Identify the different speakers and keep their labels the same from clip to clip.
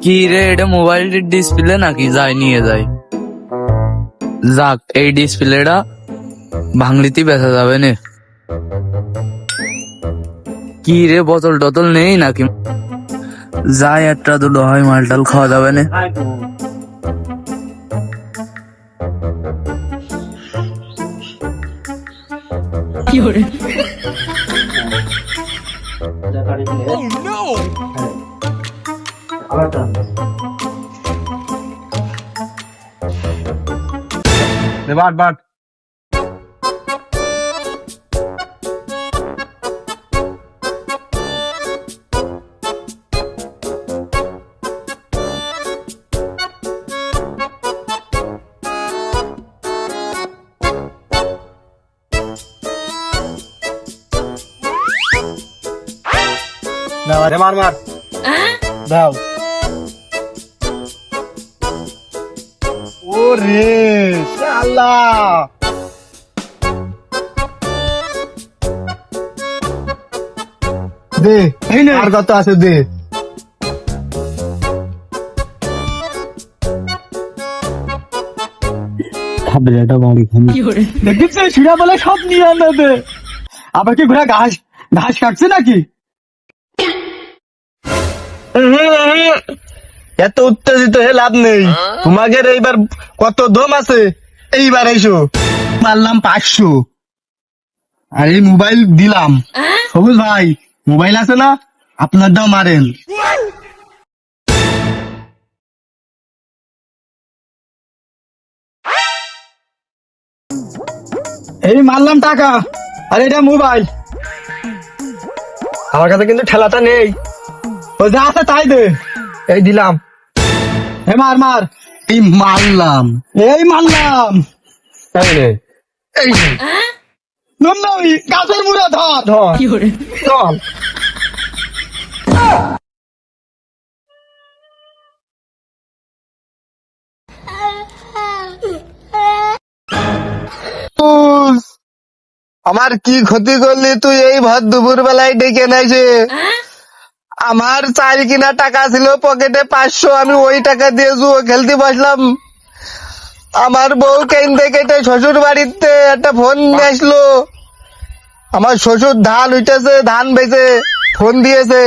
Speaker 1: কি রে, এটা মোবাইলের ডিসপ্লে নাকি? যাই নিয়ে যাই। যাক, এই ডিসপ্লেটা ভাঙলিতে বেচা যাবে না। কি রে, বোতল টোতল নেই নাকি? যাই, একটা দুটো হয়, মালটাল খাওয়া যাবে না।
Speaker 2: বাট বাট মার মার দাও। ওরে শালা, দে আর কত আছে দে। দেখিস শিরা বলে সব নিয়ে আনবে। আবার কি ঘোড়া ঘাস ঘাস কাটছে নাকি? এত উত্তেজিত হয়ে লাভ নেই। তোমাদের এইবার কত দম আছে? এইবার এসো, মারলাম 500 আর এই মোবাইল দিলাম। সবুজ ভাই, মোবাইল আছে না? আপনার দাও মারেন। এই মারলাম টাকা আর এটা মোবাইল। আমার কাছে কিন্তু ঠেলাটা নেই। ও যা আছে তাই দে। এই দিলাম। হে মার মার। এই মারলাম, এই মারলাম। এই গাছের মুড়া ধর ধর চল। আমার কি ক্ষতি করলি তুই এই ভর দুপুর বেলায় ডেকে নাইছে? আমার 4 কিনা টাকা ছিল পকেটে 500, আমি ওই টাকা দিয়ে জুয়ো খেলতে বসলাম। আমার বউ কেন্দে কেটে শ্বশুর বাড়িতে একটা ফোন নিয়ে আসলো। আমার শ্বশুর ধান উঠেছে, ধান বেচে ফোন দিয়েছে।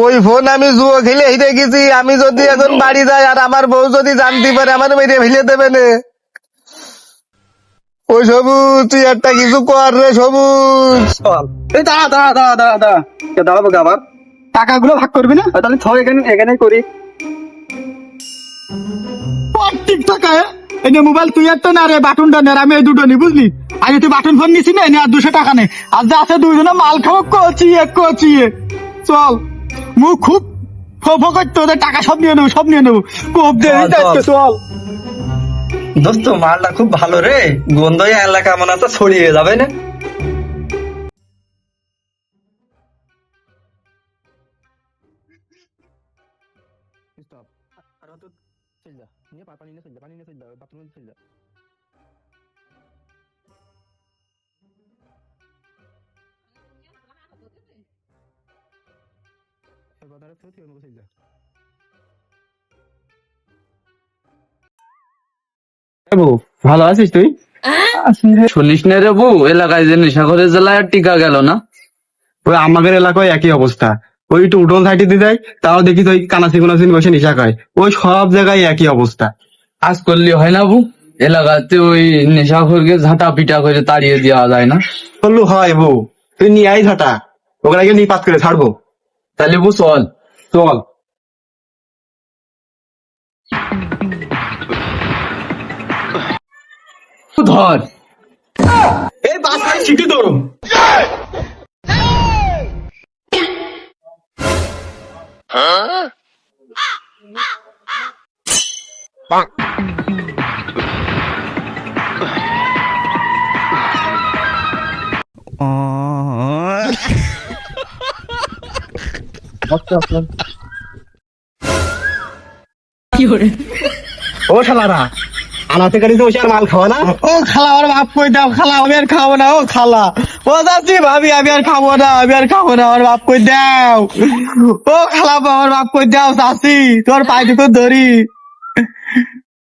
Speaker 2: ওই ফোন আমি জুয়ো খেলে হেরে গেছি। আমি যদি এখন বাড়ি যাই আর আমার বউ যদি জানতে পারে, আমার মেরে ফেলে দেবে না। ওই সবুজ, তুই একটা কিছু কর রে সবুজ। এই দাঁড়া দাঁড়া দাঁড়া দাঁড়া দাঁড়া দাঁড়াবো আবার। টাকাগুলো ভাগ করবি না? তাহলে ছয় এখানে করি। ঠিক টাকা এই মোবাইল তুই একটা না রে, বাটনটা নে, আমি এই দুটো নি, বুঝলি? আগে তুই বাটন ফোন নিছি না, আর 200 টাকা নে। আর যা আছে দুইজনে মাল খাবো কচিয়ে কচিয়ে। চল, মুখ খুব ফো করতে, ওদের টাকা সব নিয়ে নেবো, সব নিয়ে নেবো। কোপ দে, চল। দোস্ত, মালটা খুব ভালো রে, গন্ধ এলাকা মনে হচ্ছে ছড়িয়ে যাবে না? ভালো আছিস তুই?
Speaker 1: শুনিস না রে বউ, এলাকায় যে নেশাখোরের জেলায় আর টিকা গেল না।
Speaker 2: ওই আমাদের এলাকায় একই অবস্থা। ওই একটু উঠোন সাইডে দিয়ে দেয়, তাও দেখি ওই কানাসি কুনাসি বসে নেশা খায়। ওই সব জায়গায় একই অবস্থা।
Speaker 1: আজ করলে হয় না বউ? এলাকাতে ওই নেশাখোরকে ঝাঁটা পিটা করে তাড়িয়ে দেওয়া যায় না?
Speaker 2: বললু হয় বউ, তুই নিয়ে আই ঝাঁটা, ওখানে গিয়ে নিপাত করে ছাড়বো।
Speaker 1: তাহলে বউ চল।
Speaker 2: চল।
Speaker 1: ধর,
Speaker 2: এই বাসায় ছিটি তোর। ও শালারা, আনাতে গাড়িতে বসে আর মাল খাওয়া না? ও খালা, আমার বাপ কই দাও, খালা আমি আর খাবো না। ও খালা, ও চাচি ভাবি আমি আর খাবো না, আমি আর খাবো না, আমার বাপ কই দাও। ও খালাপ আমার বাপ কই দাও চাচি, তোর পায়ে দুটো ধরি।